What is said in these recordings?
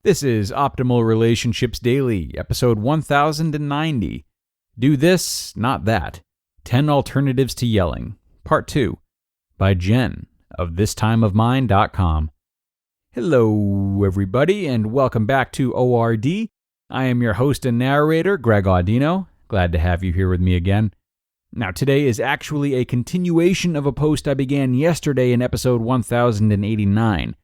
This is Optimal Relationships Daily, episode 1090. Do this, not that. 10 Alternatives to Yelling, Part 2, by Jen of thistimeofmine.com. Hello, everybody, and welcome back to ORD. I am your host and narrator, Greg Audino. Glad to have you here with me again. Now, today is actually a continuation of a post I began yesterday in episode 1089.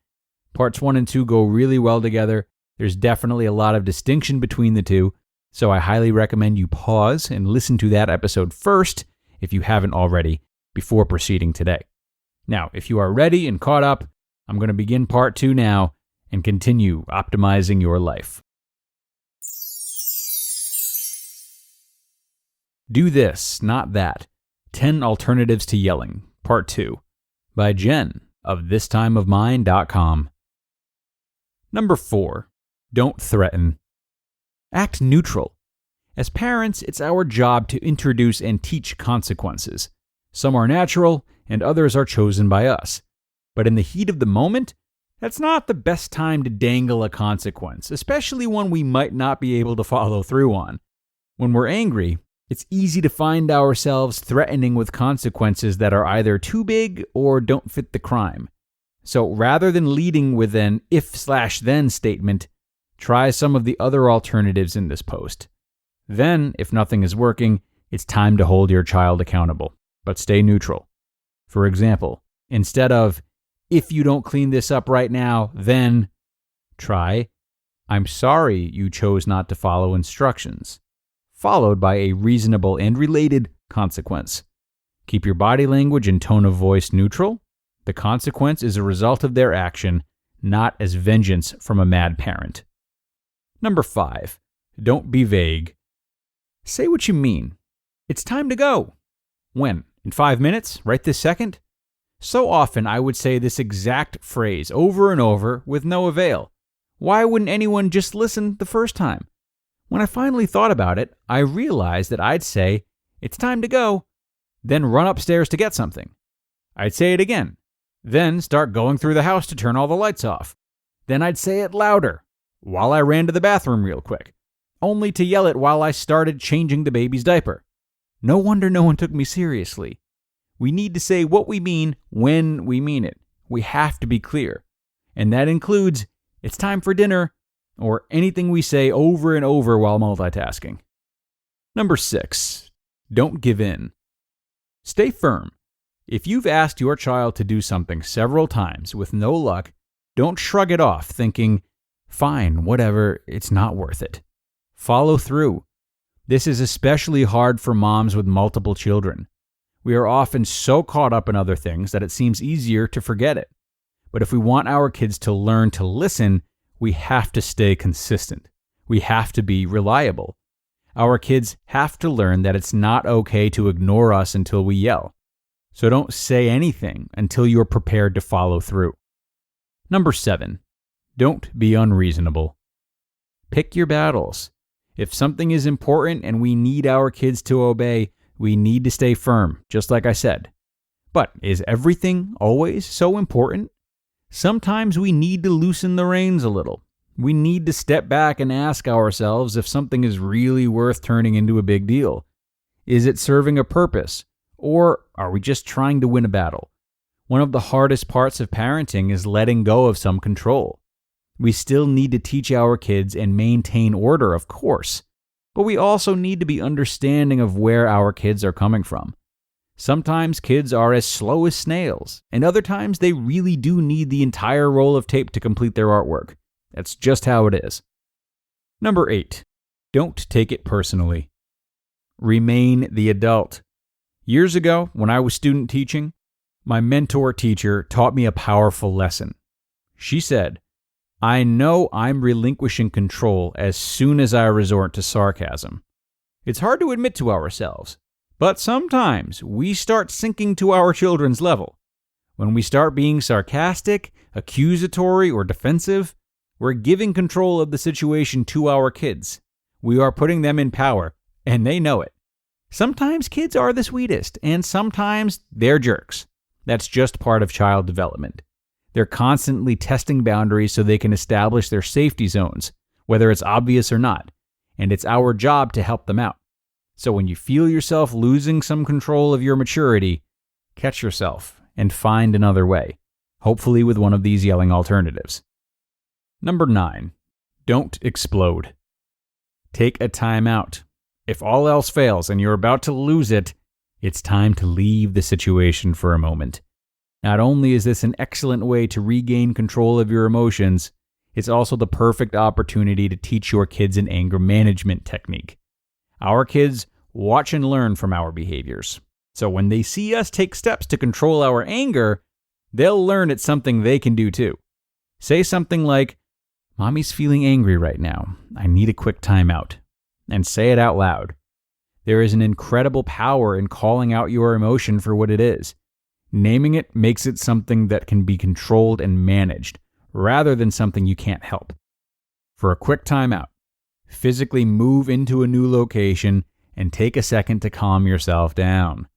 Parts 1 and 2 go really well together. There's definitely a lot of distinction between the two, so I highly recommend you pause and listen to that episode first, if you haven't already, before proceeding today. Now, if you are ready and caught up, I'm going to begin part 2 now and continue optimizing your life. Do this, not that. 10 Alternatives to Yelling, Part 2, by Jen of thistimeofmine.com. Number 4. Don't threaten. Act neutral. As parents, it's our job to introduce and teach consequences. Some are natural, and others are chosen by us. But in the heat of the moment, that's not the best time to dangle a consequence, especially one we might not be able to follow through on. When we're angry, it's easy to find ourselves threatening with consequences that are either too big or don't fit the crime. So rather than leading with an if/then statement, try some of the other alternatives in this post. Then, if nothing is working, it's time to hold your child accountable, but stay neutral. For example, instead of, if you don't clean this up right now, then try, I'm sorry you chose not to follow instructions, followed by a reasonable and related consequence. Keep your body language and tone of voice neutral. The consequence is a result of their action, not as vengeance from a mad parent. Number 5. Don't be vague. Say what you mean. It's time to go. When? In 5 minutes? Right this second? So often I would say this exact phrase over and over with no avail. Why wouldn't anyone just listen the first time? When I finally thought about it, I realized that I'd say, it's time to go, then run upstairs to get something. I'd say it again, then start going through the house to turn all the lights off. Then I'd say it louder, while I ran to the bathroom real quick, only to yell it while I started changing the baby's diaper. No wonder no one took me seriously. We need to say what we mean when we mean it. We have to be clear. And that includes, it's time for dinner, or anything we say over and over while multitasking. Number 6. Don't give in. Stay firm. If you've asked your child to do something several times with no luck, don't shrug it off thinking, fine, whatever, it's not worth it. Follow through. This is especially hard for moms with multiple children. We are often so caught up in other things that it seems easier to forget it. But if we want our kids to learn to listen, we have to stay consistent. We have to be reliable. Our kids have to learn that it's not okay to ignore us until we yell. So don't say anything until you're prepared to follow through. Number 7. Don't be unreasonable. Pick your battles. If something is important and we need our kids to obey, we need to stay firm, just like I said. But is everything always so important? Sometimes we need to loosen the reins a little. We need to step back and ask ourselves if something is really worth turning into a big deal. Is it serving a purpose? Or are we just trying to win a battle? One of the hardest parts of parenting is letting go of some control. We still need to teach our kids and maintain order, of course, but we also need to be understanding of where our kids are coming from. Sometimes kids are as slow as snails, and other times they really do need the entire roll of tape to complete their artwork. That's just how it is. Number 8. Don't take it personally. Remain the adult. Years ago, when I was student teaching, my mentor teacher taught me a powerful lesson. She said, I know I'm relinquishing control as soon as I resort to sarcasm. It's hard to admit to ourselves, but sometimes we start sinking to our children's level. When we start being sarcastic, accusatory, or defensive, we're giving control of the situation to our kids. We are putting them in power, and they know it. Sometimes kids are the sweetest, and sometimes they're jerks. That's just part of child development. They're constantly testing boundaries so they can establish their safety zones, whether it's obvious or not, and it's our job to help them out. So when you feel yourself losing some control of your maturity, catch yourself and find another way, hopefully with one of these yelling alternatives. Number 9, don't explode. Take a time out. If all else fails and you're about to lose it, it's time to leave the situation for a moment. Not only is this an excellent way to regain control of your emotions, it's also the perfect opportunity to teach your kids an anger management technique. Our kids watch and learn from our behaviors. So when they see us take steps to control our anger, they'll learn it's something they can do too. Say something like, "Mommy's feeling angry right now. I need a quick timeout." And say it out loud. There is an incredible power in calling out your emotion for what it is. Naming it makes it something that can be controlled and managed, rather than something you can't help. For a quick timeout, physically move into a new location and take a second to calm yourself down.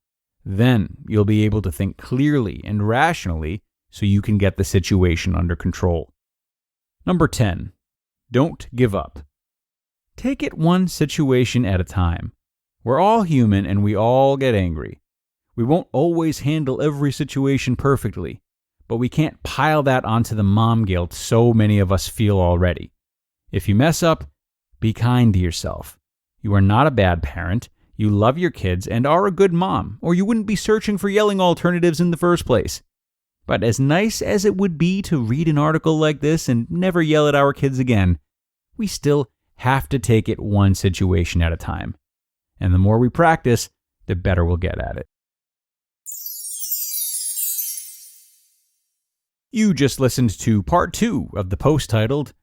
Then you'll be able to think clearly and rationally so you can get the situation under control. Number 10, don't give up. Take it one situation at a time. We're all human and we all get angry. We won't always handle every situation perfectly, but we can't pile that onto the mom guilt so many of us feel already. If you mess up, be kind to yourself. You are not a bad parent. You love your kids and are a good mom, or you wouldn't be searching for yelling alternatives in the first place. But as nice as it would be to read an article like this and never yell at our kids again, we still have to take it one situation at a time. And the more we practice, the better we'll get at it. You just listened to part 2 of the post titled,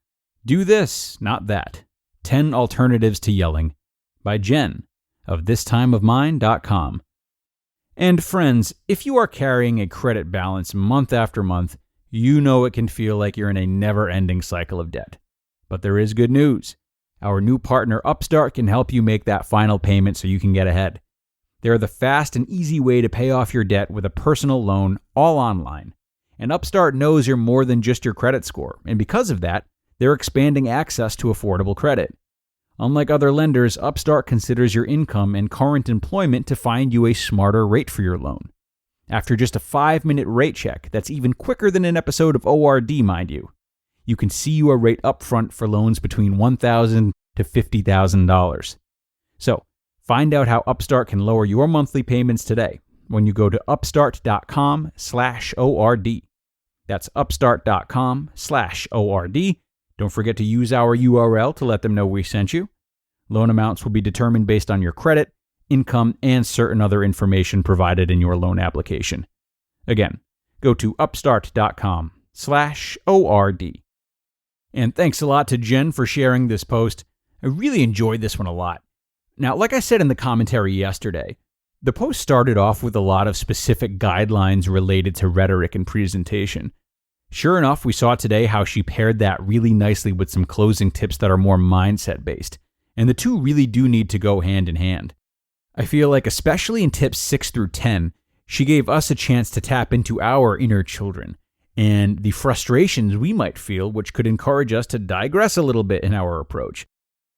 "Do This, Not That, 10 Alternatives to Yelling," by Jen of thistimeofmine.com. And friends, if you are carrying a credit balance month after month, you know it can feel like you're in a never-ending cycle of debt. But there is good news. Our new partner Upstart can help you make that final payment so you can get ahead. They're the fast and easy way to pay off your debt with a personal loan, all online. And Upstart knows you're more than just your credit score, and because of that, they're expanding access to affordable credit. Unlike other lenders, Upstart considers your income and current employment to find you a smarter rate for your loan. After just a 5-minute rate check, that's even quicker than an episode of ORD, mind you, you can see your rate upfront for loans between $1,000 to $50,000. So, find out how Upstart can lower your monthly payments today when you go to upstart.com/ORD. That's upstart.com/ORD. Don't forget to use our URL to let them know we sent you. Loan amounts will be determined based on your credit, income, and certain other information provided in your loan application. Again, go to upstart.com/ORD. And thanks a lot to Jen for sharing this post. I really enjoyed this one a lot. Now, like I said in the commentary yesterday, the post started off with a lot of specific guidelines related to rhetoric and presentation. Sure enough, we saw today how she paired that really nicely with some closing tips that are more mindset-based, and the two really do need to go hand in hand. I feel like, especially in tips 6 through 10, she gave us a chance to tap into our inner children and the frustrations we might feel, which could encourage us to digress a little bit in our approach.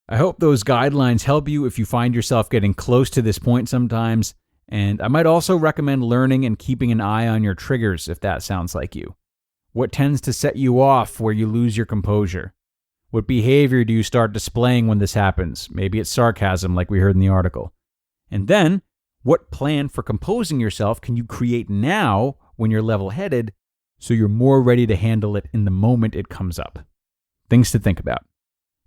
I hope those guidelines help you if you find yourself getting close to this point sometimes, and I might also recommend learning and keeping an eye on your triggers if that sounds like you. What tends to set you off where you lose your composure? What behavior do you start displaying when this happens? Maybe it's sarcasm like we heard in the article. And then, what plan for composing yourself can you create now when you're level-headed so you're more ready to handle it in the moment it comes up? Things to think about.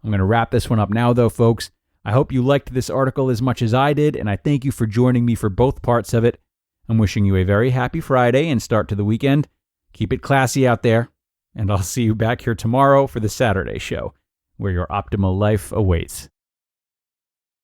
I'm going to wrap this one up now though, folks. I hope you liked this article as much as I did, and I thank you for joining me for both parts of it. I'm wishing you a very happy Friday and start to the weekend. Keep it classy out there, and I'll see you back here tomorrow for the Saturday show, where your optimal life awaits.